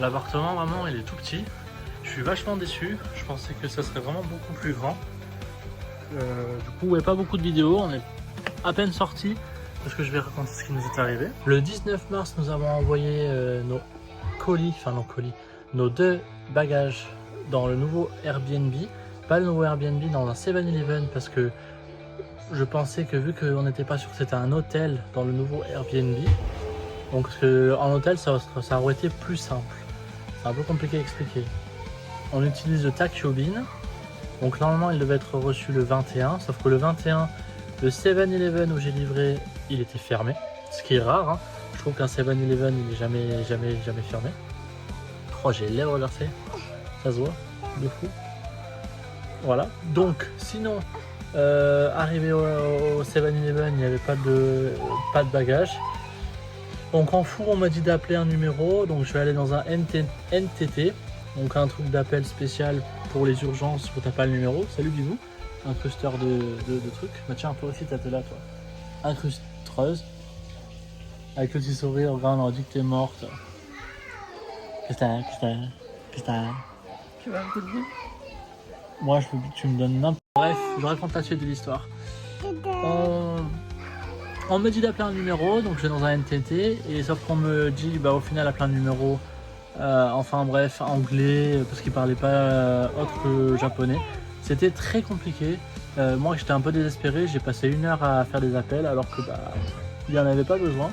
L'appartement vraiment il est tout petit. Je suis vachement déçu. Je pensais que ça serait vraiment beaucoup plus grand. Du coup, ouais, pas beaucoup de vidéos. On est à peine sorti parce que je vais raconter ce qui nous est arrivé. Le 19 mars, nous avons envoyé nos colis, nos 2 bagages dans le nouveau Airbnb. Pas le nouveau Airbnb, dans un 7-Eleven parce que je pensais que vu qu'on n'était pas sûr que c'était un hôtel dans le nouveau Airbnb, donc en hôtel ça aurait été plus simple. C'est un peu compliqué à expliquer. On utilise le Takyobin. Donc normalement il devait être reçu le 21, sauf que le 21, le 7-Eleven où j'ai livré, il était fermé. Ce qui est rare, hein. Je trouve qu'un 7-Eleven il est jamais fermé. Oh, j'ai les lèvres reversées, ça se voit, de fou. Voilà, donc sinon, arrivé au 7-Eleven, il n'y avait pas de bagages. Donc en fou, on m'a dit d'appeler un numéro, donc je vais aller dans un NTT, donc un truc d'appel spécial pour les urgences où t'as pas le numéro. Salut bisous, incrusteur de trucs. Bah tiens, toi aussi t'étais là toi. Incrustreuse. Avec le petit sourire, regarde, on a dit que t'es morte. Qu'est-ce que t'as Tu vas me dire. Moi je veux que tu me donnes n'importe. Bref, je raconte la suite de l'histoire. On me dit d'appeler un numéro, donc je vais dans un NTT, et sauf qu'on me dit, bah au final, appeler un numéro, enfin bref, anglais, parce qu'il parlait pas autre que japonais. C'était très compliqué. Moi, j'étais un peu désespéré, j'ai passé 1 heure à faire des appels, alors que bah, il n'y en avait pas besoin.